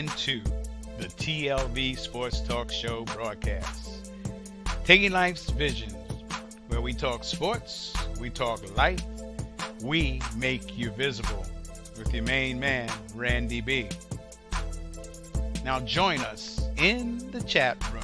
into the TLV Sports Talk Show broadcast. Taking life's vision, where we talk sports, we talk life, we make you visible with your main man, Randy B. Now join us in the chat room.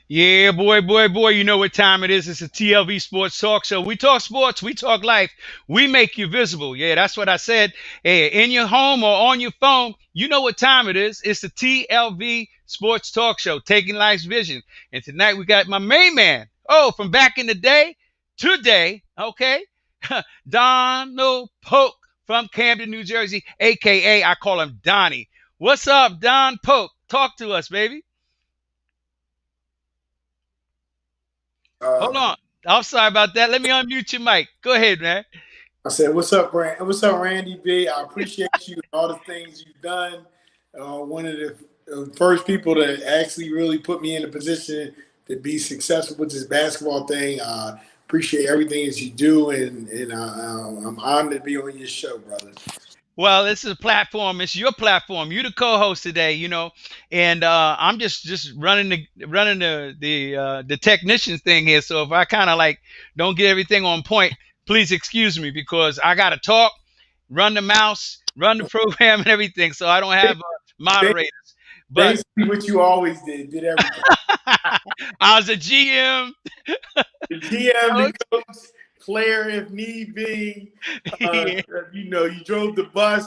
Yeah, boy. You know what time it is. It's a TLV Sports Talk Show. We talk sports. We talk life. We make you visible. Yeah, that's what I said. Hey, in your home or on your phone, you know what time it is. It's the TLV Sports Talk Show, taking life's vision. And tonight we got my main man. Oh, from back in the day, today, okay? Donald Polk from Camden, New Jersey, a.k.a. I call him Donnie. What's up, Don Polk? Talk to us, baby. Hold on. I'm sorry about that. Let me unmute your mic. Go ahead, man. I said, what's up, What's up, Randy B? I appreciate you and all the things you've done. One of the first people to actually really put me in a position to be successful with this basketball thing. Appreciate everything that you do, and I'm honored to be on your show, brother. Well, this is a platform. It's your platform. You're the co-host today, you know, and I'm just running the technician thing here. So if I kind of like don't get everything on point, please excuse me, because I got to talk, run the mouse, run the program, and everything. So I don't have moderators. But basically what you always did everything. I was a GM, the GM, the coach, player if need be. You know, you drove the bus,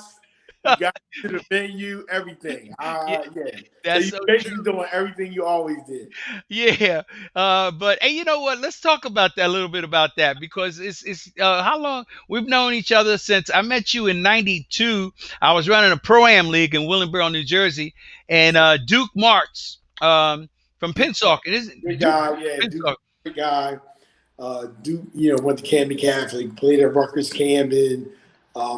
you got to the venue, everything. That's so you're basically doing everything you always did. Yeah, but hey, you know what? Let's talk about that a little bit about that, because it's how long we've known each other since I met you in '92. I was running a pro-am league in Willingboro, New Jersey, and Duke Martz from Pensacola. Good guy, yeah, Duke, good guy. Duke, you know, went to Camden Catholic, played at Rutgers Camden.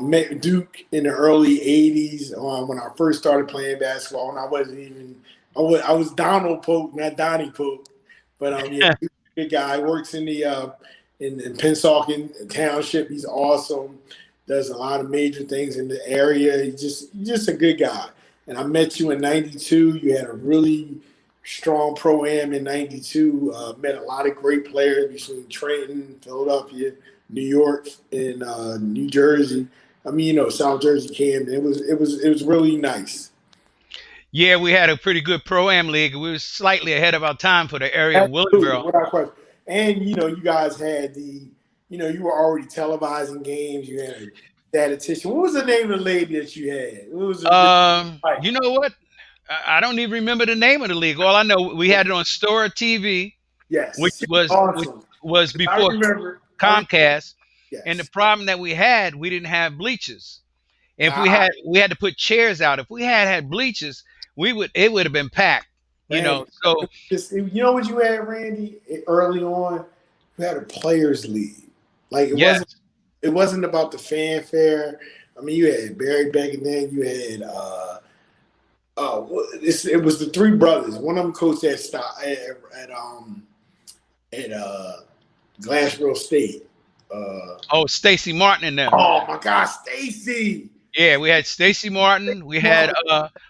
Met Duke in the early '80s when I first started playing basketball. And I was Donald Polk, not Donnie Polk. But yeah, Duke, good guy. Works in the in Pensacola Township. He's awesome. Does a lot of major things in the area. He's just a good guy. And I met you in '92. You had a really strong pro-am in '92. Met a lot of great players between Trenton, Philadelphia, New York, and New Jersey. I mean, you know, South Jersey, Camden. It was really nice. Yeah, we had a pretty good pro-am league. We were slightly ahead of our time for the area of Willingboro. And you know, you guys had you were already televising games. You had a statistician. What was the name of the lady that you had? It was you know what? I don't even remember the name of the league. All I know, we had it on Stora TV, yes, which was awesome. which was before Comcast. Yes. And the problem that we had, we didn't have bleachers. If we had to put chairs out. If we had bleachers, it would have been packed. You know, so you know what you had, Randy? Early on, you had a players' league. Like it wasn't about the fanfare. I mean, you had Barry Beck, and then you had it was the three brothers. One of them coached at Glassboro State. Stacy Martin in there. Oh my gosh, Stacy. Yeah, we had Stacy Martin. We had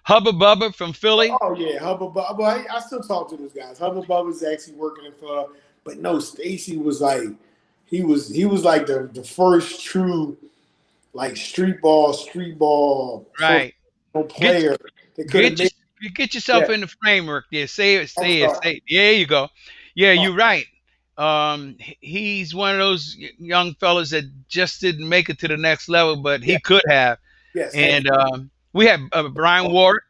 Hubba Bubba from Philly. Oh yeah, Hubba Bubba. I still talk to those guys. Hubba Bubba's actually working in Philly, but no, Stacy was like he was like the first true like street ball right player. Get yourself in the framework there. Say it. There you go. Yeah, you're right. He's one of those young fellas that just didn't make it to the next level, but he could have. Yes. And we had Brian Ward.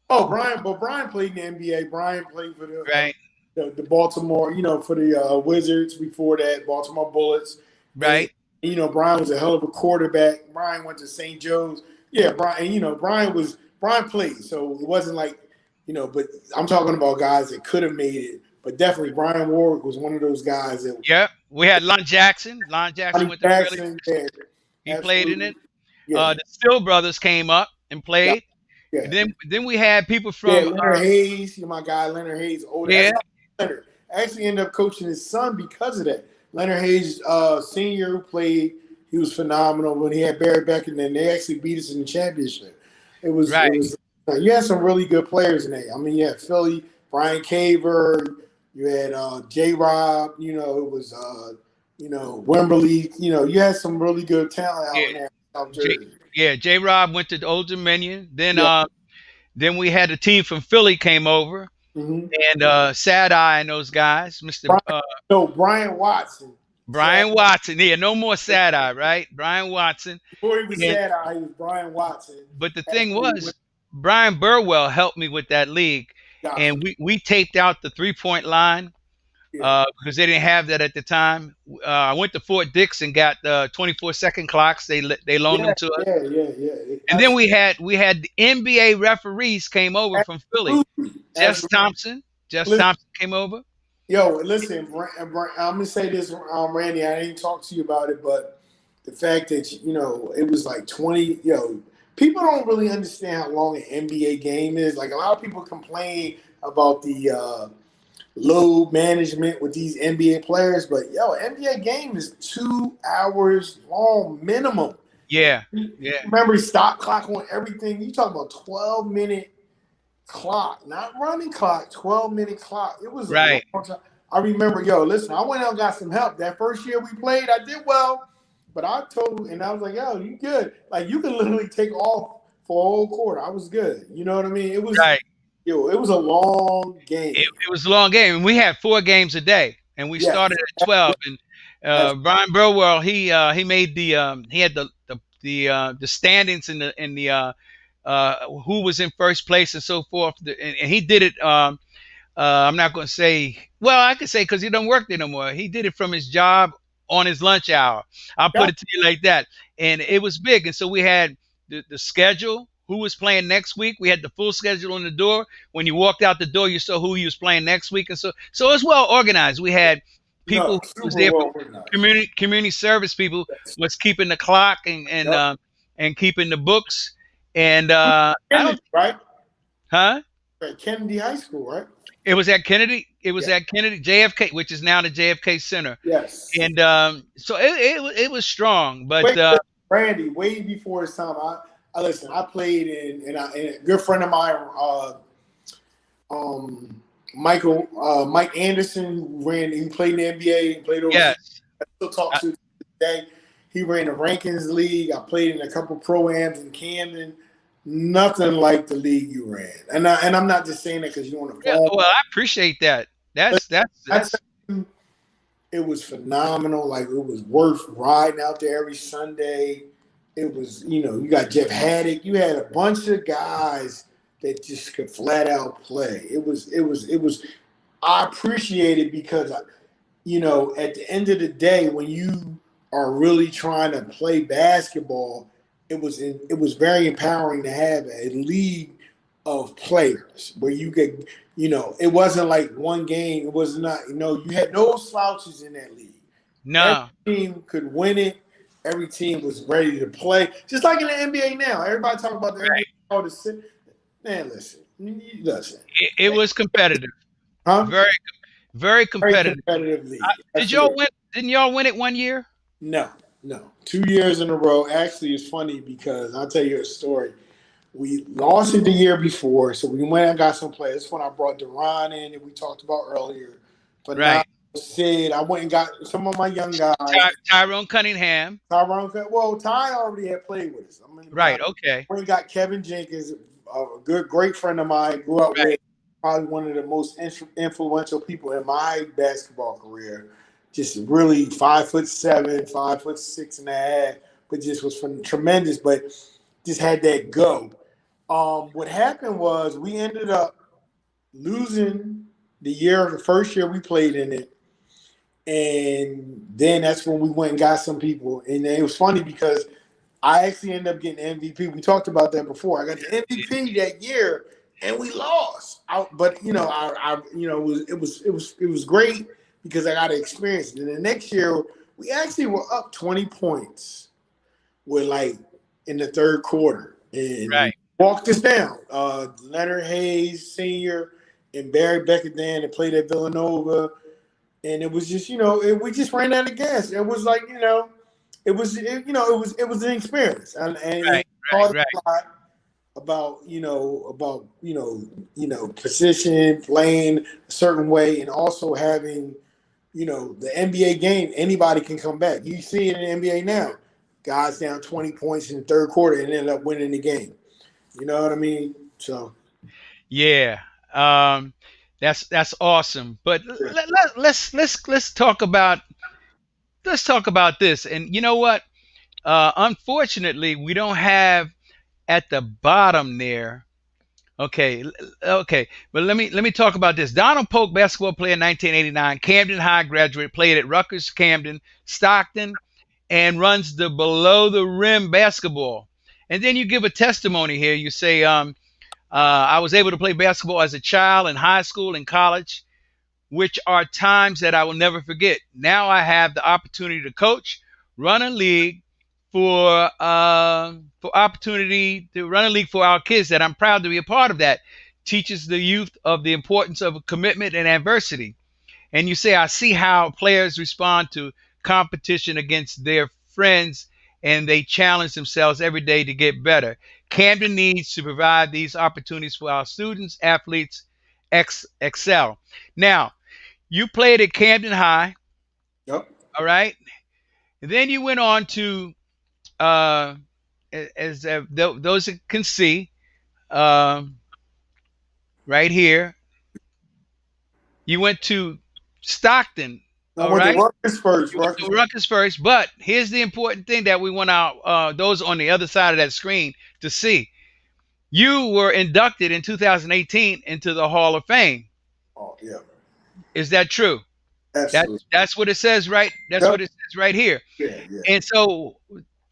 Oh, Brian played in the NBA. Brian played for the Baltimore, for the Wizards before that, Baltimore Bullets. Right. And, Brian was a hell of a quarterback. Brian went to St. Joe's. Yeah, Brian was Brian played, so it wasn't like, but I'm talking about guys that could have made it. But definitely Brian Warwick was one of those guys that Yeah, we had Lon Jackson. Lon Jackson Johnny went to Fairleigh Jackson, Dickinson. yeah, He played in absolutely, it. yeah, The Still brothers came up and yeah, played. yeah. And then we had people Yeah, from Leonard Hayes, my guy Leonard Hayes. Oh, yeah, that's Leonard. I actually ended up coaching his son because of that. Leonard Hayes, senior, who played. He was phenomenal when he had Barry Beck, and then they actually beat us in the championship. It was right. it was. You had some really good players in there. I mean, you had Philly, Brian Caver, you had J. Rob. It was Wembley. You had some really good talent Yeah, out in there, in South J, Jersey. yeah. J. Rob went to the Old Dominion. Yeah. Then we had a team from Philly came over, Mm-hmm. and Sad Eye and those guys, Mister Brian, no, Brian Watson. Sad. Brian Watson. Yeah, no more Sad Eye, right? Brian Watson. Before he was And Sad Eye, he was Brian Watson. but the thing After he was, went, Brian Burwell helped me with that league, gotcha. and we taped out the 3-point line Yeah. because they didn't have that at the time. I went to Fort Dix and got 24-second clocks. They loaned Yeah, them to us, yeah. and then we had the NBA referees came over from Philly. Absolutely. Jess Absolutely. Thompson. Jess Listen, Thompson came over. listen, I'm gonna say this, Randy. I didn't talk to you about it, but the fact that it was like 20. People don't really understand how long an NBA game is. Like a lot of people complain about the load management with these NBA players, but NBA game is 2 hours long minimum. Yeah, yeah, Remember, stop clock on everything. You talk about 12-minute clock, not running clock, 12-minute clock. It was a right. long time. I remember, listen, I went out and got some help. That first year we played, I did well, but I was like, you good. Like, you can literally take off for a whole quarter. I was good. You know what I mean? It was, Right. it was a long game. It was a long game, and we had 4 games a day, and we Yes. started at 12. And Brian Burwell, he made he had the standings in the who was in first place and so forth, and he did it. I'm not going to say. Well, I could say because he don't work there no more. He did it from his job on his lunch hour. I'll Yeah. put it to you like that. And it was big. And so we had the schedule, who was playing next week. We had the full schedule on the door. When you walked out the door, you saw who he was playing next week. And so it was well organized. We had people No, who was super there well for organized. community service people was keeping the clock and keeping the books. And I Kennedy, don't, right? huh? At Kennedy High School, right? It was at Kennedy. It was Yeah. at Kennedy JFK, which is now the JFK Center. Yes. And so it was strong, but Wait, Randy, way before his time, I listen. I played and a good friend of mine, Mike Anderson, he played in the NBA, he played overseas. yes, I still talk to him today. He ran the Rankins League. I played in a couple pro-ams in Camden. Nothing like the league you ran. And I'm not just saying that because you want to yeah, fall. well, I appreciate that. That's It was phenomenal. Like, it was worth riding out there every Sunday. It was, you got Jeff Haddock. You had a bunch of guys that just could flat out play. It was. I appreciate it because, at the end of the day, when you are really trying to play basketball, it was very empowering to have a league of players where you could, it wasn't like one game. It was not, you had no slouches in that league. no. Every team could win it. Every team was ready to play. Just like in the NBA now. Everybody talk about the Right. NBA. All the man, listen. It was competitive. Huh? Very Very competitive. competitive league. Did y'all win? Didn't y'all win it one year? No. 2 years in a row. Actually, it's funny because I'll tell you a story. We lost it the year before, so we went and got some players. That's when I brought Deron in that we talked about earlier. But Right. Sid, I went and got some of my young guys. Tyrone Cunningham. Ty already had played with us. Right. Okay. We got Kevin Jenkins, a great friend of mine. Grew up with, probably one of the most influential people in my basketball career. Just really 5'7", 5'6.5", but just was tremendous. But just had that go. What happened was we ended up losing the first year we played in it. And then that's when we went and got some people. And it was funny because I actually ended up getting MVP. We talked about that before. I got the MVP that year, and we lost. But it was great because I got to experience it. And the next year, we actually were up 20 points. With like in the third quarter, and Right. walked us down. Leonard Hayes Sr. and Barry Beckett Dan that played at Villanova, and it was just we just ran out of gas. It was like it was an experience, and it Right. taught Right. Right. a lot about position playing a certain way, and also having the NBA game. Anybody can come back. You see it in the NBA now. Guys down 20 points in the third quarter and end up winning the game. You know what I mean? So Yeah. Um, that's awesome. But yeah. let's talk about this. And you know what? Unfortunately, we don't have at the bottom there. Okay, okay, but let me talk about this. Donald Polk, basketball player, 1989, Camden High graduate, played at Rutgers, Camden, Stockton, and runs the below the rim basketball. And then you give a testimony here. You say, I was able to play basketball as a child in high school and college, which are times that I will never forget. Now I have the opportunity to coach, run a league for opportunity to run a league for our kids. That I'm proud to be a part of. That teaches the youth of the importance of commitment and adversity. And you say, I see how players respond to competition against their friends, and they challenge themselves every day to get better. Camden needs to provide these opportunities for our students, athletes, excel. Now, you played at Camden High, Yep. all right? And then you went on to, uh, as those that can see, um, right here, you went to Stockton, I all went to right? Rutgers first. You went Rutgers. to Rutgers first, but here's the important thing that we want our those on the other side of that screen to see. You were inducted in 2018 into the Hall of Fame. Oh yeah, Is that true? That absolutely. that's what it says, right? That's Yep. what it says right here. Yeah, yeah. And so,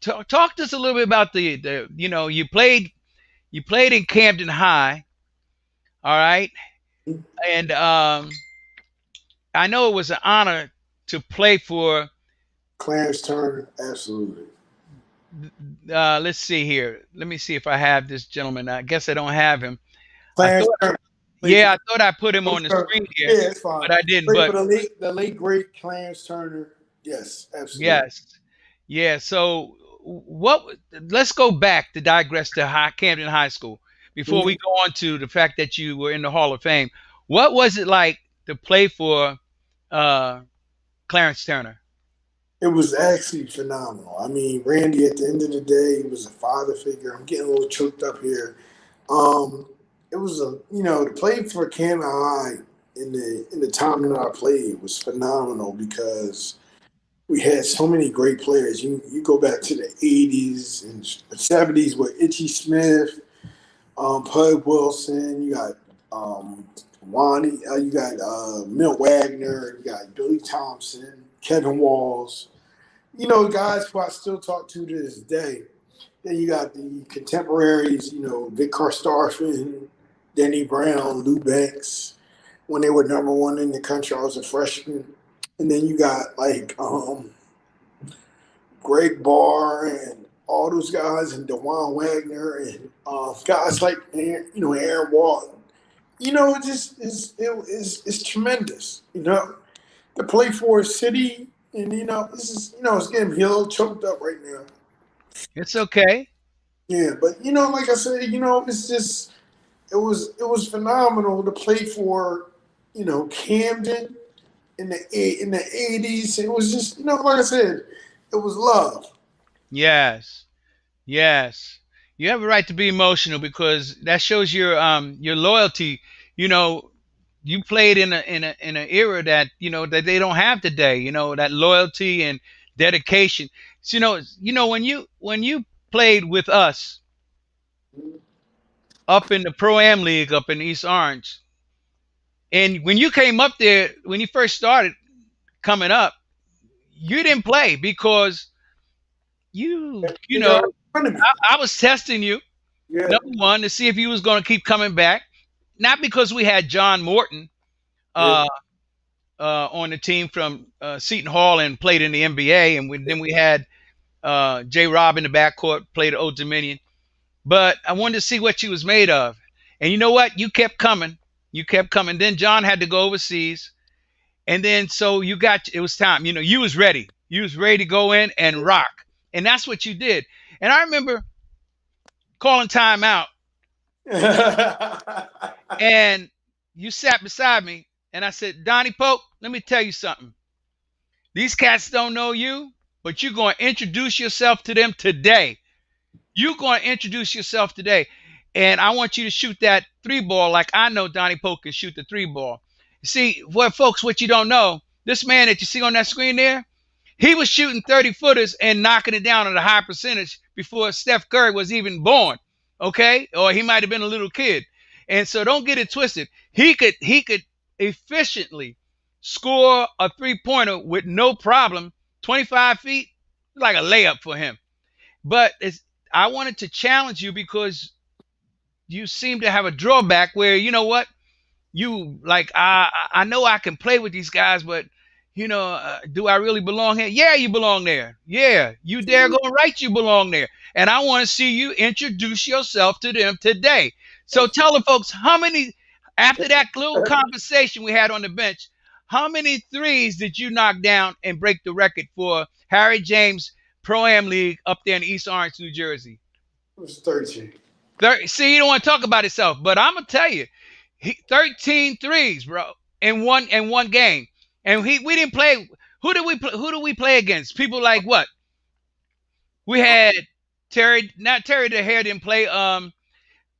talk to us a little bit about the you played in Camden High, all right, and I know it was an honor to play for. Clarence Turner, absolutely. Let's see here. Let me see if I have this gentleman. I guess I don't have him. I Clarence thought, Turner played for yeah, I thought I put him on the Turner. screen here, Yeah, it's fine. but I didn't. Played for But the late great Clarence Turner. Yes, absolutely. yes, yeah. So what? Let's go back to digress to Camden High School before we Mhm. go on to the fact that you were in the Hall of Fame. What was it like to play for uh, Clarence Turner? It was actually phenomenal. I mean, Randy, at the end of the day, he was a father figure. I'm getting a little choked up here. Um, it was to play for Camden High in the time that I played was phenomenal because we had so many great players. You go back to the '80s and '70s with Itchy Smith, Pud Wilson. You got Wani. You got Milt Wagner. You got Billy Thompson, Kevin Walls. Guys who I still talk to this day. Then you got the contemporaries, Vic Karstafen, Denny Brown, Lou Banks. When they were number one in the country, I was a freshman. And then you got like Greg Barr and all those guys, and DeJuan Wagner, and guys like Aaron Walton. It just it's tremendous. To play for a city, and this is it's getting me a little choked up right now. It's okay. Yeah, but like I said, it's just it was phenomenal to play for, Camden in the '80s. It was just like I said, it was love. Yes. Yes, you have a right to be emotional because that shows your loyalty. You know, you played in an era that that they don't have today. That loyalty and dedication. So, when you played with us up in the Pro Am League up in East Orange, and when you came up there when you first started coming up, you didn't play because you You know know, front of me. I was testing you, Yeah, number one, to see if you was going to keep coming back. Not because we had John Morton yeah, uh, on the team from Seton Hall and played in the NBA, and then we had J. Rob in the backcourt, played at Old Dominion. But I wanted to see what you was made of. And you know what? You kept coming. You kept coming. Then John had to go overseas. And then so you got it was time. You know, you was ready. You was ready to go in and rock. And that's what you did. And I remember calling time out yeah. and you sat beside me and I said, Donnie Pope, let me tell you something. These cats don't know you, but you're going to introduce yourself to them today. You're going to introduce yourself today. And I want you to shoot that three ball like I know Donnie Pope can shoot the three ball. See, what folks, what you don't know, this man that you see on that screen there, he was shooting 30 footers and knocking it down at a high percentage before Steph Curry was even born. Okay? Or he might have been a little kid. And so don't get it twisted. He could efficiently score a three-pointer with no problem, 25 feet, like a layup for him. But I wanted to challenge you because you seem to have a drawback where you know what you like. I know I can play with these guys, but do I really belong here? Yeah, you belong there. Yeah, you dare go right, you belong there. And I want to see you introduce yourself to them today. So tell the folks how many after that little conversation we had on the bench. How many threes did you knock down and break the record for Harry James Pro Am League up there in East Orange, New Jersey? It was 13. See, you don't want to talk about himself, but I'm gonna tell you, 13 threes, bro, in one game, and we didn't play. Who do we play against? People like what? We had Terry, not Terry the Hair didn't play.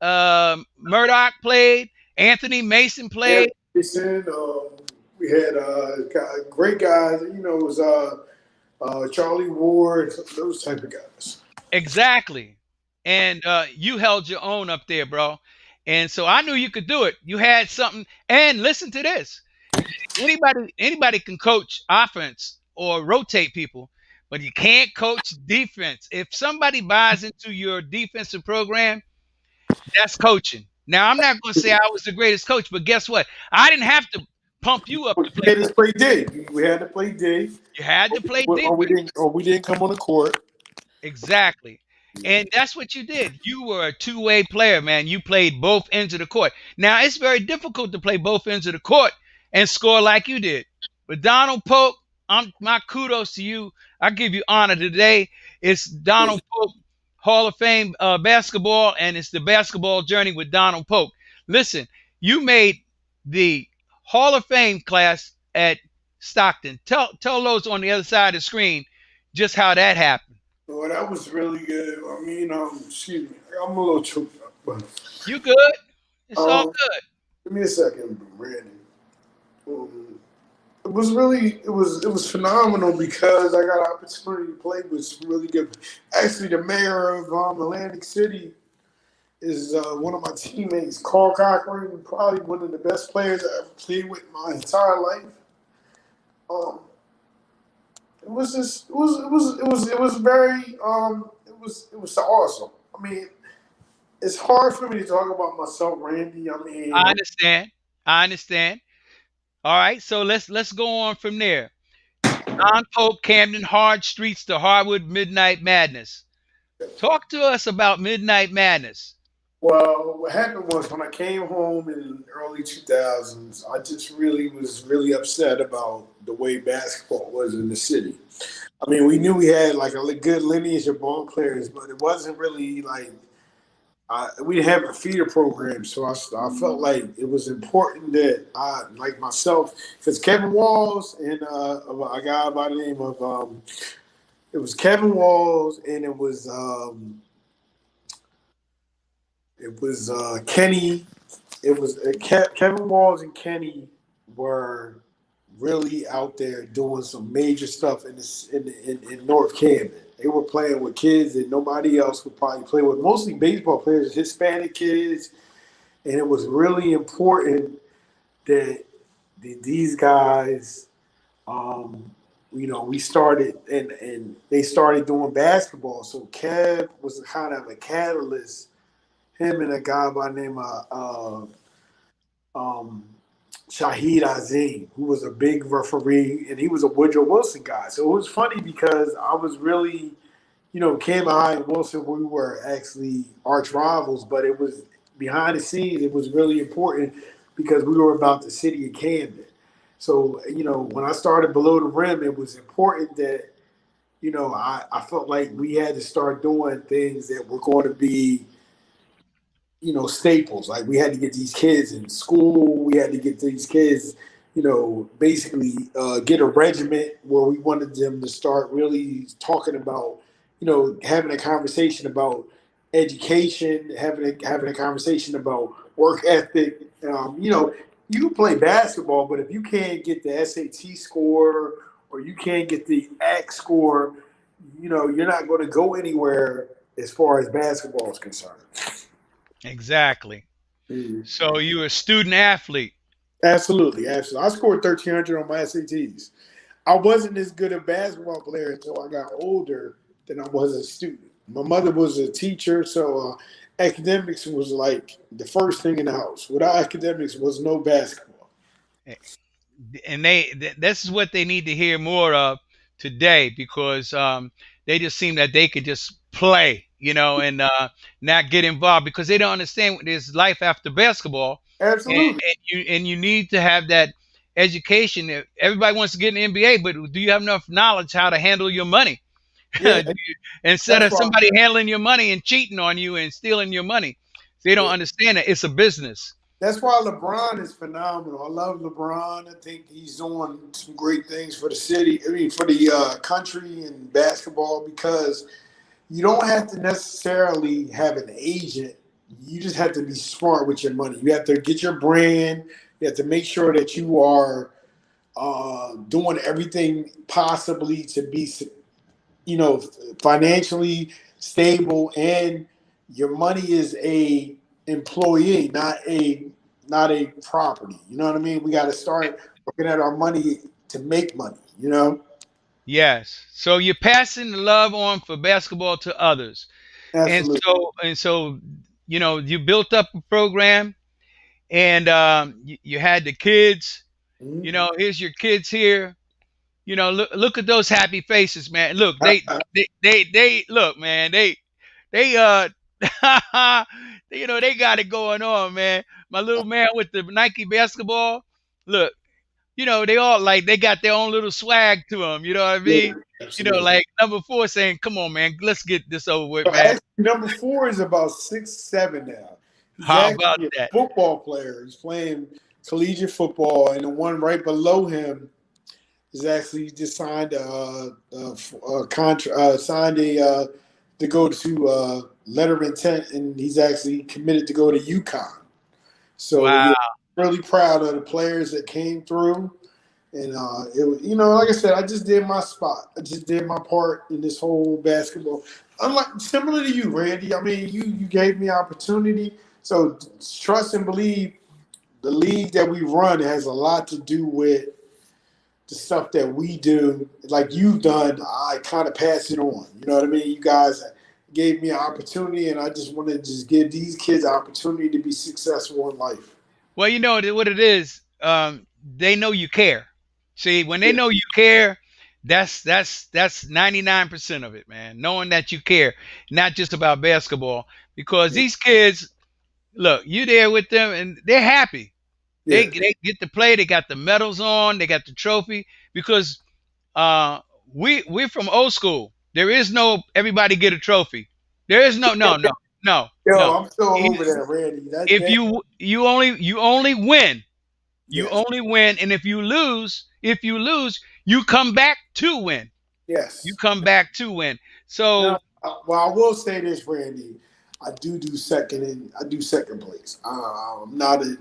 Murdoch played. Anthony Mason Yeah, played. Mason, we had great guys. You know, it was Charlie Ward, those type of guys. Exactly. And you held your own up there, bro. And so I knew you could do it. You had something. And listen to this. Anybody can coach offense or rotate people, but you can't coach defense. If somebody buys into your defensive program, that's coaching. Now I'm not going to say I was the greatest coach, but guess what? I didn't have to pump you up to We play had to coach. play D. We had to play D, You had to play or we defense. didn't, or we didn't come on the court. Exactly. And that's what you did. You were a two-way player, man. You played both ends of the court. Now, it's very difficult to play both ends of the court and score like you did. But Donald Pope, my kudos to you. I give you honor today. It's Donald Pope Hall of Fame basketball, and it's the basketball journey with Donald Pope. Listen, you made the Hall of Fame class at Stockton. Tell those on the other side of the screen just how that happened. Well, that was really good. I mean, excuse me, I'm a little choked up, but You good? It's all um, good. give me a second, Randy. Um, it was phenomenal because I got an opportunity to play with some really good. Actually, the mayor of Atlantic City is one of my teammates, Carl Cochran, probably one of the best players I ever played with my entire life. Um, it was very it was awesome. I mean, it's hard for me to talk about myself, Randy. I mean, I understand. I understand. All right, so let's go on from there. Don Pope, Camden, Hard Streets to Harwood, Midnight Madness. Talk to us about Midnight Madness. well, what happened was when I came home in the early 2000s, I just really was really upset about the way basketball was in the city. I mean, we knew we had like a good lineage of ball players, but it wasn't really like we didn't have a feeder program. So I felt like it was important that I, like myself, because Kevin Walls and a guy by the name of it was Kevin Walls and it was Kenny. It was Kevin Walls and Kenny were really out there doing some major stuff in North Camden. They were playing with kids that nobody else would probably play with, mostly baseball players, Hispanic kids, and it was really important that these guys um, we started and they started doing basketball. So Kev was kind of a catalyst. Him and a guy by the name of um, Shahid Azim, who was a big referee, and he was a Woodrow Wilson guy. So it was funny because I was really, Camden High and Wilson, we were actually arch rivals, but it was behind the scenes, it was really important because we were about the city of Camden. So, when I started below the rim, it was important that, I felt like we had to start doing things that were going to be staples. Like we had to get these kids in school. We had to get these kids, basically get a regiment where we wanted them to start really talking about, having a conversation about education, having a conversation about work ethic. You can play basketball, but if you can't get the SAT score or you can't get the ACT score, you're not going to go anywhere as far as basketball is concerned. Exactly. Mhm. So you a student athlete. Absolutely, absolutely. I scored 1,300 on my SATs. I wasn't as good a basketball player until I got older than I was a student. My mother was a teacher, so academics was like the first thing in the house. Without academics, was no basketball. And this is what they need to hear more of today, because they just seem that they could just play, and not get involved because they don't understand what there's life after basketball, Absolutely. and you need to have that education. Everybody wants to get an MBA, but do you have enough knowledge how to handle your money? Yeah, Instead that's of why. somebody handling your money and cheating on you and stealing your money, they don't Yeah. understand that it's a business. That's why LeBron is phenomenal. I love LeBron. I think he's doing some great things for the city. I mean, for the country and basketball because you don't have to necessarily have an agent. You just have to be smart with your money. You have to get your brand. You have to make sure that you are doing everything possibly to be, you know, financially stable, and your money is a employee, not a property. You know what I mean? We got to start looking at our money to make money. Yes. So you're passing the love on for basketball to others. And Absolutely. so you built up a program, and you had the kids. Mhm. Here's your kids here. Look at those happy faces, man. Look, they look, man. They they got it going on, man. My little man with the Nike basketball. Look, they all like they got their own little swag to them. You know what I Yeah, mean? absolutely. Like number four saying, "Come on, man, let's get this over with, So man." actually, number four is about 6'7" now. He's How about actually a that? football player. He's playing collegiate football, and the one right below him is actually just signed a contract, signed a to go to letter of intent, and he's actually committed to go to UConn. So Wow. yeah, really proud of the players that came through. And it was, like I said, I just did my spot. I just did my part in this whole basketball. Unlike similar to you, Randy. I mean, you gave me opportunity. So trust and believe the league that we run has a lot to do with the stuff that we do. Like you've done, I kind of pass it on. You know what I mean? You guys gave me an opportunity, and I just want to just give these kids an opportunity to be successful in life. Well, you know what it is. They know you care. See, when they Yeah, know you care, that's 99% of it, man. Knowing that you care, not just about basketball, because yeah, these kids, look, you there with them, and they're happy. They yeah. they get to play. They got the medals on. They got the trophy because uh, we're from old school. There is no everybody get a trophy. There is no. Yo, I'm so You- over that, Randy. That If that you only win, you yes, only win, and if you lose, you come back to win. You yes. come back to win. Now, So well, I will say this, Randy. I do second place. I'm not a,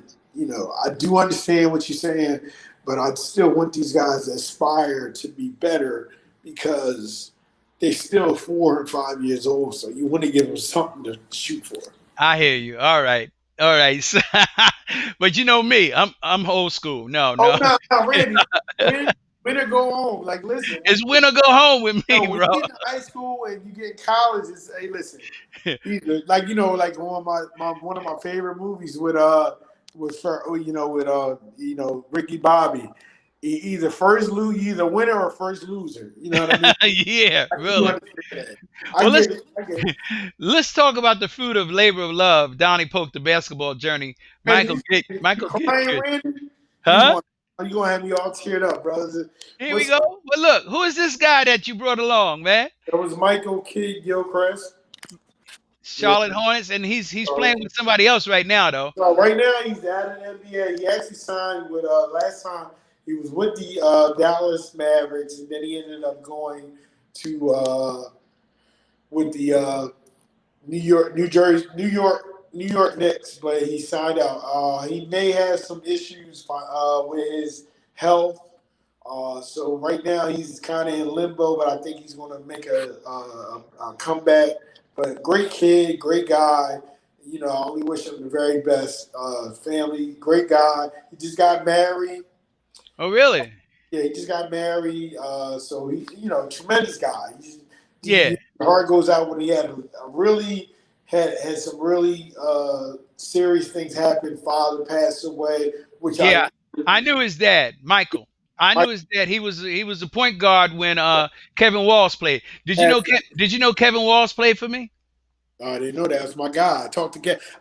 I do understand what you're saying, but I still want these guys to aspire to be better because they're still 4 and 5 years old. So you want to give them something to shoot for. I hear you. All right, all right. But you know me, I'm old school. No, Oh no. no, no, Randy, win or go home. Like, listen, It's win or go home with me, when bro. you get in high school and you get in college, it's hey, listen. Either like like one of my favorite movies with Ricky Bobby. Either first lose, you either winner or first loser. You know what I mean? Yeah, I do really. understand that. I Well, get it. I get it. let's talk about the fruit of labor of love. Donnie Polk, the basketball journey. Man, you Michael get crying, good. Randy? You Huh? going you gonna have me all teared up, brothers? Here we What's go. up? Well, look, who is this guy that you brought along, man? That was Michael Kidd Gilchrist. Yeah. Charlotte Hornets, and he's playing So, with somebody else right now, though. so right now he's out of the NBA. He actually signed with last time he was with the Dallas Mavericks, and then he ended up going to with the New York Knicks, but he signed out. He may have some issues with his health. So right now he's kind of in limbo, but I think he's going to make a comeback. But great kid, great guy. I only wish him the very best. Family, great guy. He just got married. Oh, really? Yeah, he just got married. So tremendous guy. Yeah, Heart goes out when he had some really serious things happen. Father passed away, which yeah. I knew his dad, Michael. I I knew his dad. He was the point guard when Kevin Walls played. Did you know? Did you know Kevin Walls played for me? I didn't know that. That's my guy.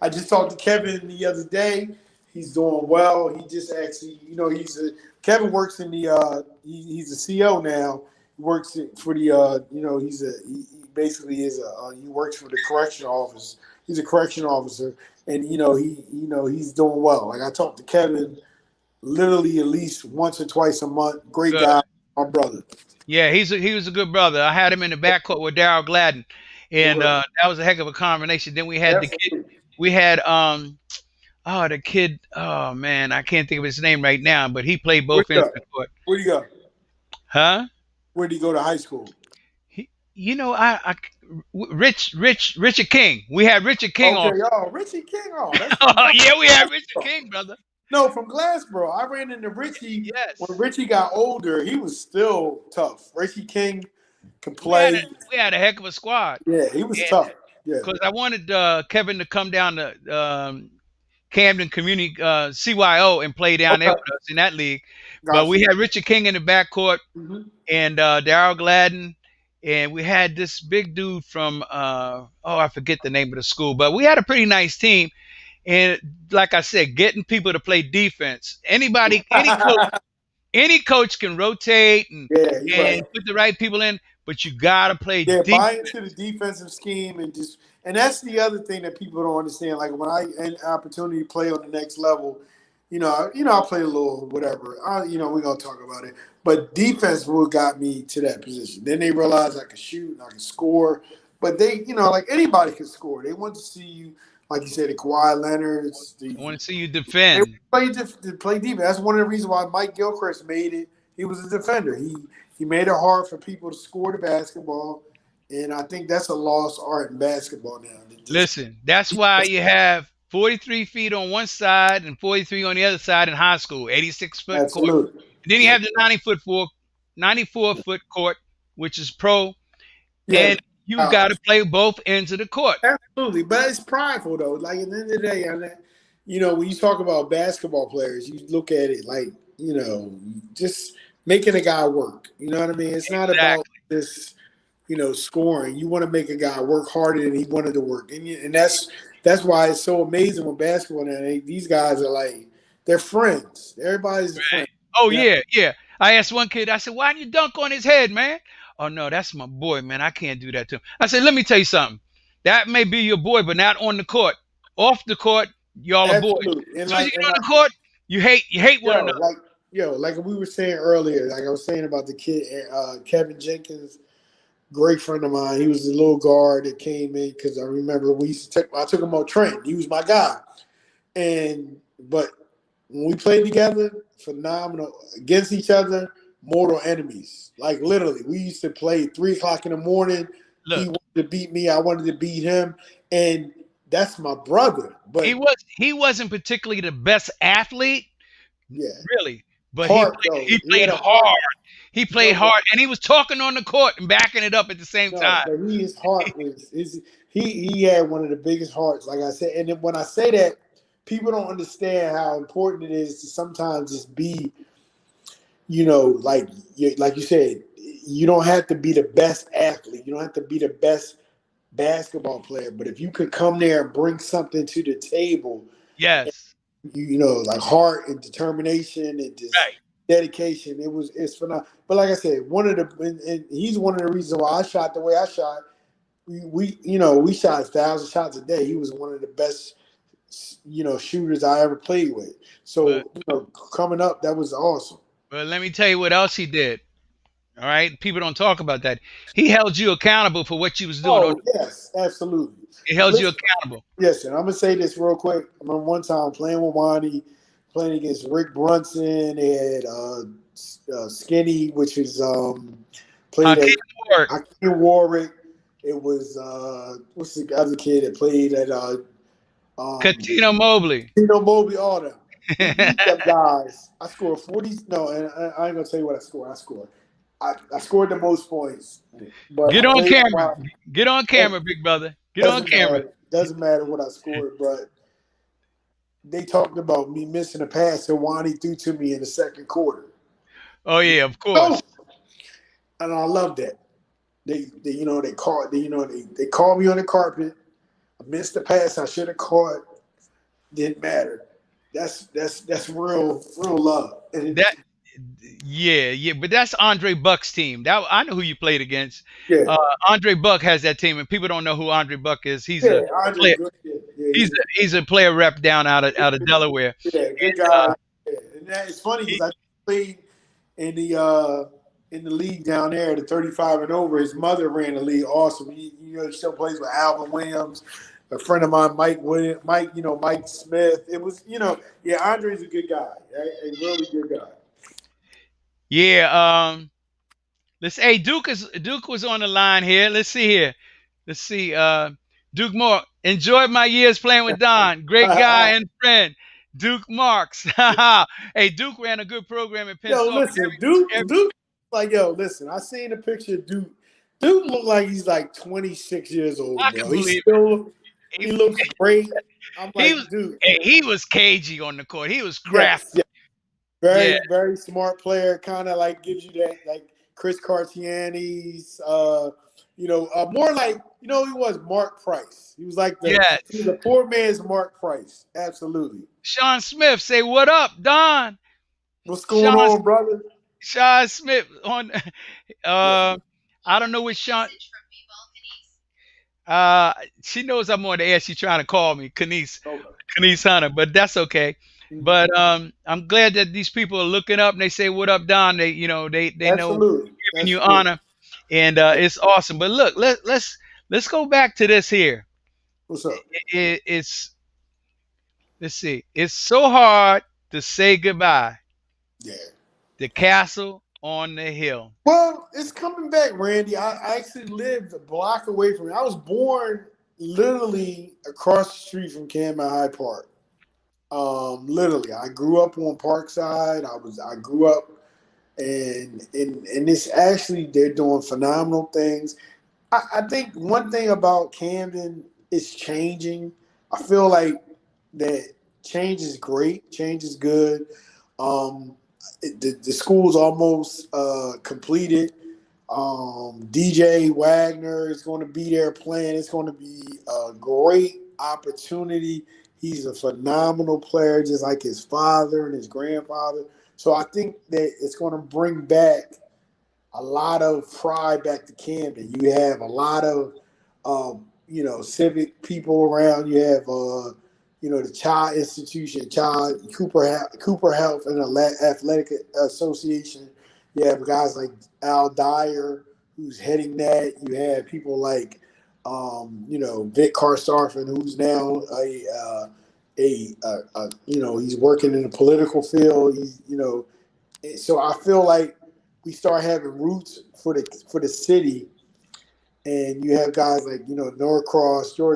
I just talked to Kevin the other day. He's doing well. He just actually, Kevin works in the he's a CO now. He works for the he basically is he works for the correction office. He's a correction officer, and he's doing well. Like I talked to Kevin literally at least once or twice a month. Great Good. guy, my brother. Yeah, he was a good brother. I had him in the backcourt with Daryl Gladden, and that was a heck of a combination. Then we had the kid. Absolutely. We had the kid. Oh man, I can't think of his name right now, but he played Where both do you ends of go? the court. Where do you go? Huh? Where do you go to high school? He, Richard King. We had Richard King Okay, on. y'all, Richie King. Oh, that's from Oh yeah, we had Richard Glassboro. King, brother. No, from Glassboro. I ran into Richie when Yes, Richie got older. He was still tough. Richie King could we had a, play. we had a heck of a squad, Yeah, he was tough. Yeah, because I wanted Kevin to come down to Camden Community CYO and play down there okay, with us in that league. But gotcha. we had Richard King in the backcourt Mm-hmm. and Daryl Gladden, and we had this big dude from I forget the name of the school, but we had a pretty nice team. And like I said, getting people to play defense. Any coach can rotate Yeah, you're right. and put the right people in, but you gotta play Yeah, defense. buy into the defensive scheme and that's the other thing that people don't understand. Like when I had an opportunity to play on the next level, I play a little whatever. We're gonna talk about it. But defense what got me to that position. Then they realized I could shoot and I could score. But they, like anybody could score. They want to see you, like you said, the Kawhi Leonard's, I want to see you they defend. play defense. That's one of the reasons why Mike Gilchrist made it. He was a defender. He made it hard for people to score the basketball, and I think that's a lost art in basketball now. Listen, that's why you have 43 feet on one side and 43 on the other side in high school, 86-foot court. Absolutely. And then you Yeah. have the 94-foot court, which is pro, Yeah. and you got to play both ends of the court. Absolutely. But it's prideful though. Like at the end of the day, when you talk about basketball players, you look at it like, just making a guy work. You know what I mean? It's not about Exactly. this, scoring. You want to make a guy work harder than he wanted to work. And that's why it's so amazing with basketball now. These guys are like they're friends. Everybody's a friend. Oh Yeah. yeah, yeah. I asked one kid. I said, "Why didn't you dunk on his head, man?" Oh no, that's my boy, man. I can't do that to him. I said, "Let me tell you something. That may be your boy, but not on the court. Off the court, y'all are boys. Absolutely. As soon as you get on the court, you hate one Yo, another." like we were saying earlier, like I was saying about the kid, Kevin Jenkins, great friend of mine. He was the little guard that came in because I remember I took him on Trent. He was my guy, but when we played together, phenomenal against each other, mortal enemies. Like literally, we used to play 3 o'clock in the morning. He Look, wanted to beat me. I wanted to beat him, and that's my brother. But he wasn't particularly the best athlete, yeah, really, but Heart though. he He played had a heart. hard. He played No, but hard, and he was talking on the court and backing it up at the same no, time. but his heart was his. He had one of the biggest hearts, like I said. And then when I say that, people don't understand how important it is to sometimes just be, like you said, you don't have to be the best athlete. You don't have to be the best basketball player. But if you could come there and bring something to the table, Yes, like heart and determination and just right. dedication, it's phenomenal. But like I said, and he's one of the reasons why I shot the way I shot. We shot 1,000 shots a day. He was one of the best shooters I ever played with. But So coming up, that was awesome. let me tell you what else he did. All right, people don't talk about that. He held you accountable for what you was doing. Oh yes, absolutely. He held you Listen, accountable. yes, and I'm gonna say this real quick. I remember one time playing with Wani, playing against Rick Brunson. They had Skinny, which is played Hakeem at Ward, Hakeem Warwick. It was what's the other kid that played at um, Katino Mobley. Mobley, all them. We beat them guys. I scored 40. No, and I ain't gonna tell you what I scored. I scored the most points, but I Get on played camera. Wani. Get on camera, big brother. Get on Doesn't camera. matter. Doesn't matter what I scored, but they talked about me missing a pass that Wani threw to me in the second quarter. Oh yeah, of Oh, course. and I love that. They called me on the carpet. I missed the pass I should have caught. Didn't matter. That's real love. And That yeah, but that's Andre Buck's team. That I know who you played against. yeah, Uh, Andre Buck has that team, and people don't know who Andre Buck is. He's yeah, a Andre, player. good. Yeah, he's He's a player rep down out of Delaware. yeah, good And, guy. Yeah. And it's funny because he, I played in the league down there, the 35 and over. His mother ran the league. Awesome. He still plays with Alvin Williams, a friend of mine, Mike Smith. It was, yeah, Andre's a good guy, a really good guy. yeah. Let's. Hey, Duke was on the line here. Let's see here. Let's see. Duke Moore. Enjoyed my years playing with Don. Great guy and friend. Duke Marks. Hey, Duke ran a good program at Penn Yo, State. listen, Every, Duke, like, yo, listen, I seen a picture of Duke. Duke look like he's like 26 years old, I can bro. He believe still, it. he looks great. I'm He like, was. dude, Hey, he was cagey on the court. He was yes, crafty. yes. Yeah. Very smart player. Kind of like gives you that like Chris Cartiani's. More like he was Mark Price. He was Yes. a poor man's Mark Price. Absolutely. Sean Smith, say what up, Don. What's going Sean on, brother? Sean Smith on. Yeah. Uh, I don't know what Sean. Uh, she knows I'm on the air. She's trying to call me, Okay. Kanice Hunter, but that's okay. Mhm. But I'm glad that these people are looking up and they say, "What up, Don?" They know Absolutely. giving you Absolutely. honor, and it's awesome. But look, let's go back to this here. What's up? It's let's see. It's so hard to say goodbye. Yeah. The castle on the hill. Well, it's coming back, Randy. I actually lived a block away from it. I was born literally across the street from Camden High Park. Literally, I grew up on Parkside. I grew up, and it's actually they're doing phenomenal things. I think one thing about Camden is changing. I feel like that change is great. Change is good. Um, the school's almost completed. DJ Wagner is going to be there playing. It's going to be a great opportunity. He's a phenomenal player, just like his father and his grandfather. So I think that it's going to bring back a lot of pride back to Camden. You have a lot of, civic people around. You have, the Child Institution, Cooper Health and Athletic Association. You have guys like Al Dyer, who's heading that. You have people like, Vic Karstarfin, who's now he's working in the political field. So I feel like we start having roots for the city, and you have guys like George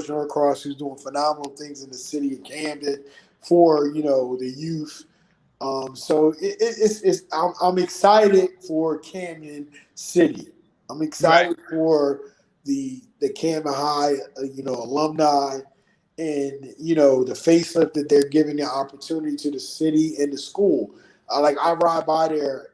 Norcross, who's doing phenomenal things in the city of Camden for the youth. So I'm excited for Camden City. I'm Right. excited for the Camden High, alumni, and the facelift that they're giving the opportunity to the city and the school. Like I ride by there,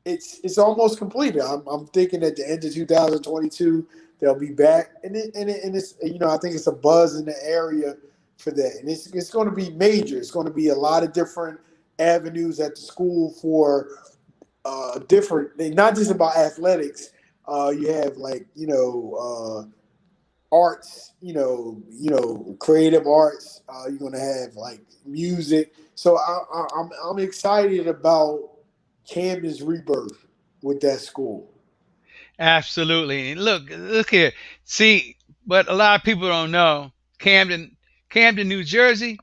it's almost completed. I'm thinking at the end of 2022 they'll be back, and it's I think it's a buzz in the area for that, and it's going to be major. It's going to be a lot of different avenues at the school for different, not just about athletics. You have like arts, creative arts. You're gonna have like music. So I'm excited about Camden's rebirth with that school. Absolutely. And look here. See, but a lot of people don't know Camden, Camden, New Jersey.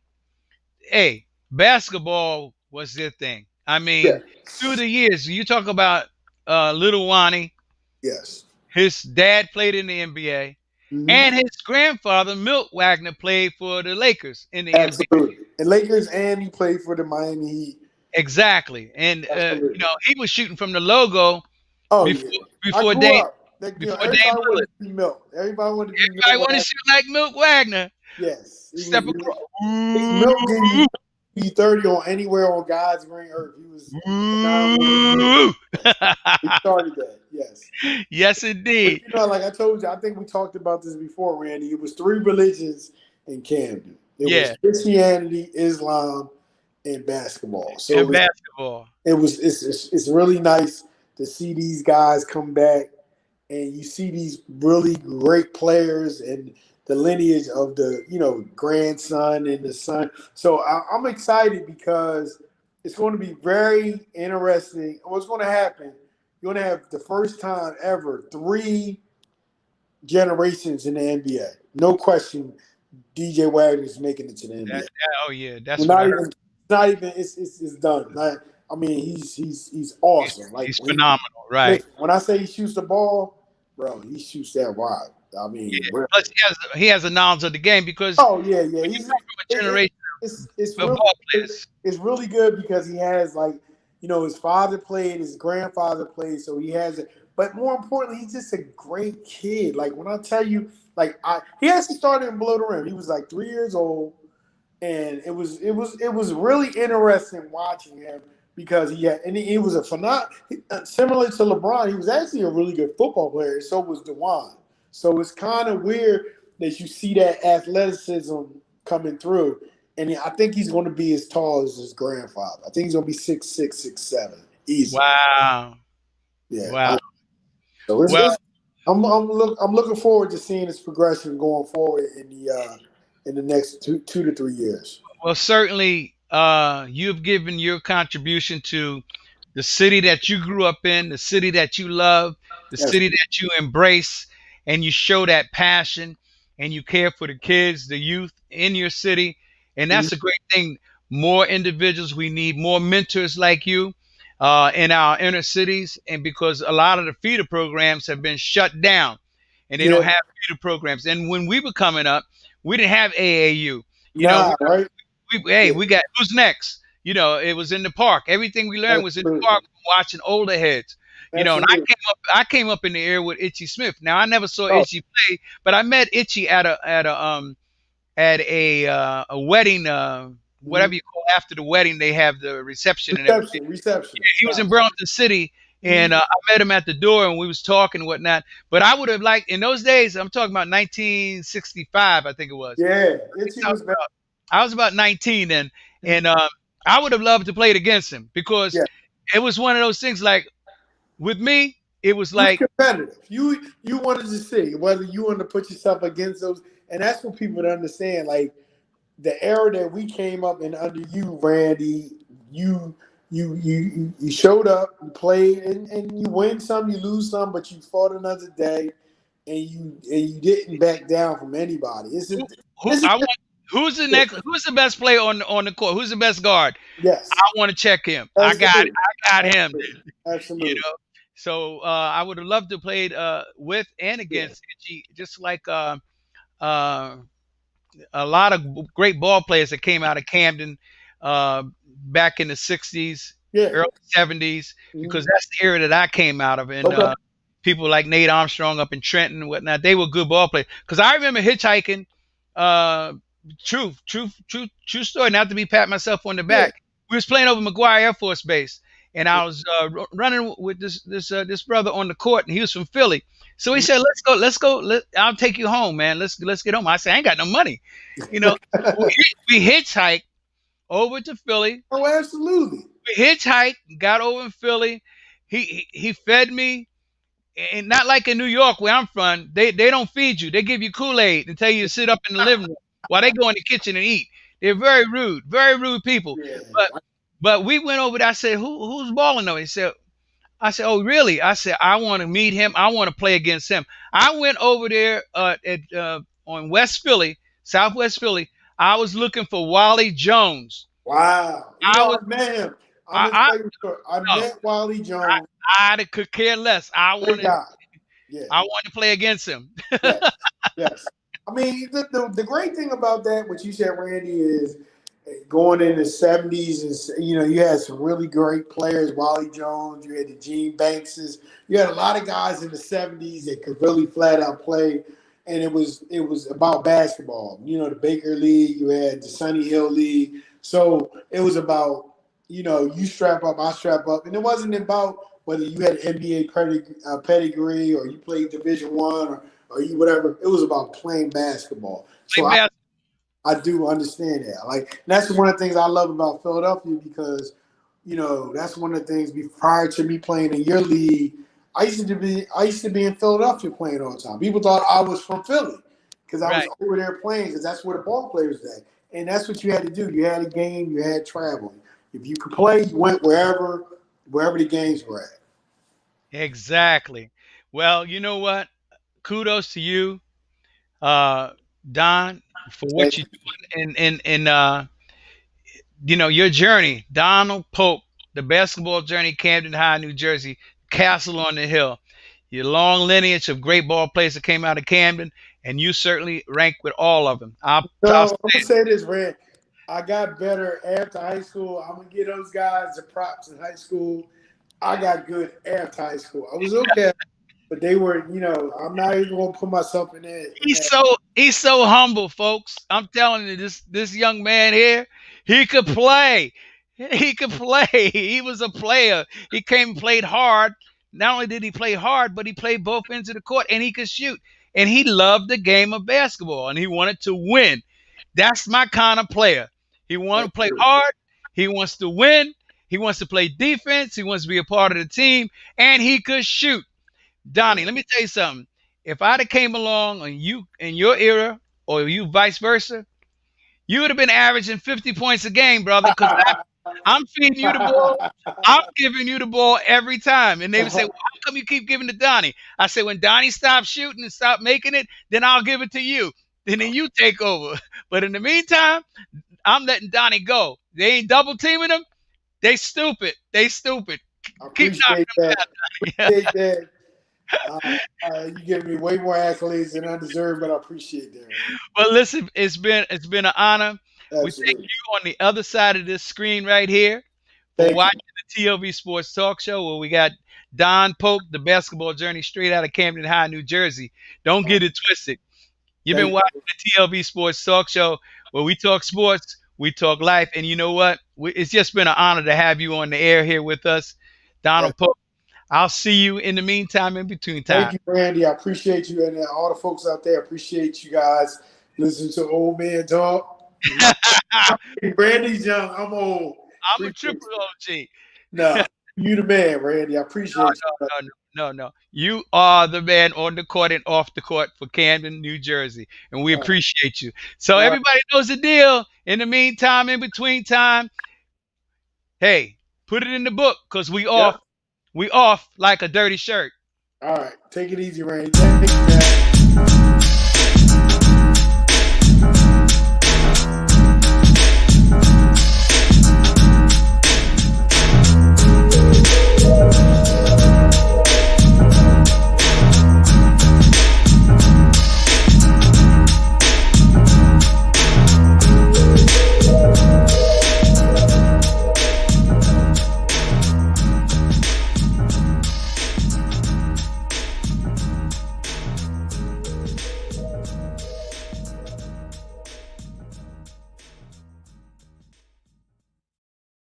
Hey, basketball was their thing. I Yeah. mean, through the years, you talk about Little Wani. Yes. His dad played in the NBA, Hmm. and his grandfather Milt Wagner played for the Lakers in the NBA. Absolutely. And Lakers, and he played for the Miami Heat. Exactly, and Absolutely. he was shooting from the logo Oh before yeah. I before grew Dame up. Like, before Dame everybody wanted Lillard. to be Milt. Everybody wanted to be Milt. I want to shoot like Milt Wagner. Yes. He was Step across. Milt gave Ooh, you 30 on anywhere on God's green earth. He was phenomenal with the Lakers. ooh. Yes. He started that. Yes. Yes, But indeed. like I told you, I think we talked about this before, Randy. It was three religions in Camden. It was Yeah, Christianity, Islam, and basketball. So and basketball. it's really nice to see these guys come back, and you see these really great players and the lineage of the grandson and the son. So I'm excited because it's going to be very interesting. What's going to happen? You're going to have the first time ever three generations in the NBA. No question, DJ Wagner is making it to the NBA. Oh yeah, We're that's what I not heard. even. It's not even. It's done. Like, I mean, he's awesome. Like He's phenomenal, right? listen, when I say he shoots the ball, bro, he shoots that wide. I Yeah. mean, Plus, he has a knowledge of the game because oh yeah, yeah. when you He's come from a it, generation it's of really ball players, it's really good because he has like his father played, his grandfather played, so he has it. But more importantly, he's just a great kid. Like when I tell you, like he actually started in below the rim. He was like 3 years old, and it was really interesting watching him because he was a phenomenal, similar to LeBron. He was actually a really good football player. So was Dewan. So it's kind of weird that you see that athleticism coming through. And I think he's going to be as tall as his grandfather. I think he's going to be 6'6", 6'7", easily. wow, Yeah. wow. So Well, I'm looking forward to seeing his progression going forward in the next two to 3 years. well, certainly, you've given your contribution to the city that you grew up in, the city that you love, the Yes. city that you embrace, and you show that passion and you care for the kids, the youth in your city. And Mhm. that's a great thing. More individuals, we need more mentors like you in our inner cities. And because a lot of the feeder programs have been shut down and they don't Yeah. have feeder programs. And when we were coming up, we didn't have AAU. You know, Nah. Right. hey, Yeah. we got who's next? It was in the park. Everything we learned was in the Absolutely. park watching older heads. And Absolutely. I came up in the air with Itchy Smith. Now I never saw Oh, Itchy play, but I met Itchy at a wedding, mhm. whatever you call after the wedding, they have the reception and everything. Reception. He was in Burlington City, Mhm. and I met him at the door, and we was talking and whatnot. But I would have liked in those days. I'm talking about 1965, I think it was. Yeah. Itchy I was was back. about, I was about 19 then, and I would have loved to play it against him because Yeah. it was one of those things. Like with me, it was He was like, competitive. You wanted to see whether you wanted to put yourself against those, and that's what people don't understand. Like the era that we came up in under you, Randy, you you showed up, you played, and you win some, you lose some, but you fought another day, and you didn't back down from anybody. who, who This is I want. Who's the next? Who's the best player on the court? Who's the best guard? I yes, want to check him. absolutely, I got him. absolutely, You absolutely. know. So I would have loved to play with and Yeah, against Itchy, just like uh, a lot of great ball players that came out of Camden. Uh, back in the '60s, Yeah. early '70s, because Mhm. that's the era that I came out of. And Okay. people like Nate Armstrong up in Trenton and whatnot, they were good ball players. Because I remember hitchhiking. Uh, true story. Not to be pat myself on the Yeah. back. We was playing over McGuire Air Force Base, and I was running with this brother on the court, and he was from Philly. So he Mhm. said, let's go. I'll take you home, man. Let's get home." I said, "I ain't got no money," you know. We hitchhiked over to Philly. Oh, absolutely. We hitchhiked, got over in Philly. He fed me, and not like in New York where I'm from. They don't feed you. They give you Kool-Aid and tell you to sit up in the living room while they go in the kitchen and eat. They're very rude people. But Yeah. but we went over there. I said, who's balling though? I said, oh really? I said, I want to meet him. I want to play against him. I went over there on West Philly, Southwest Philly. I was looking for Wally Jones. Wow. You I know, was I met him. I'm gonna I tell you a story. I no, met Wally Jones. I could care less. Great guy. Yeah. I wanted to play against him. Yes. Yes. I mean, the great thing about that, what you said, Randy, is going in the '70s, and you had some really great players. Wally Jones, you had the Gene Bankses, you had a lot of guys in the '70s that could really flat out play, and it was about basketball. You know, the Baker League, you had the Sunny Hill League, so it was about you strap up, I strap up, and it wasn't about whether you had an NBA pedigree or you played Division One or you whatever. It was about playing basketball. Play So basketball. I do understand that. Like that's one of the things I love about Philadelphia because, that's one of the things prior to me playing in your league, I used to be in Philadelphia playing all the time. People thought I was from Philly because I was Right. over there playing because that's where the ball players at. And that's what you had to do. You had a game, you had travel. If you could play, you went wherever the games were at. Exactly. Well, you know what? Kudos to you, uh, Don, for what Thank you're doing in your journey. Donald Polk, the basketball journey, Camden High, New Jersey, Castle on the Hill. Your long lineage of great ball players that came out of Camden, and you certainly rank with all of them. I'll No, I'm say gonna say this, Red. I got better after high school. I'm gonna give those guys the props in high school. I got good after high school. I was okay, but they were, I'm not even gonna put myself in that. In that. he's so humble, folks. I'm telling you, this young man here, he could play. He could play. He was a player. He came and played hard. Not only did he play hard, but he played both ends of the court and he could shoot. And he loved the game of basketball and he wanted to win. That's my kind of player. He wants That's to play true. hard. He wants to win. He wants to play defense. He wants to be a part of the team, and he could shoot. Donnie, Yeah. let me tell you something. If I'd have came along and you in your era, or you vice versa, you would have been averaging 50 points a game, brother. Because I'm feeding you the ball. I'm giving you the ball every time. And they would say, well, how come you keep giving to Donnie? I say, when Donnie stops shooting and stop making it, then I'll give it to you. Then you take over. But in the meantime, I'm letting Donnie go. They ain't double teaming him. They stupid. They stupid. I Keep knocking appreciate them that. down, Donnie. Appreciate that. You give me way more accolades than I deserve, but I appreciate that, man. Well, listen, it's been an honor. We thank Absolutely. you on the other side of this screen right here for Thank you. watching the TLV Sports Talk Show where we got Don Polk, the basketball journey straight out of Camden High, New Jersey. Don't get it twisted. You've been Thank watching the TLV Sports Talk Show where we talk sports, we talk life, and you know what? It's just been an honor to have you on the air here with us, you. Donald Polk. I'll see you in the meantime, in between Thank time. you, Randy. I appreciate you and all the folks out there. Appreciate you guys. Listen to old man talk. Randy's young. I'm old. I'm a Appreciate triple you. OG. Nah, you the man, Randy. I appreciate you. No. You are the man on the court and off the court for Camden, New Jersey, and we All right. appreciate you. So All right. everybody knows the deal. In the meantime, in between time, hey, put it in the book because we Yep. off. We off like a dirty shirt. All right. Take it easy, Randy. Thank you, man.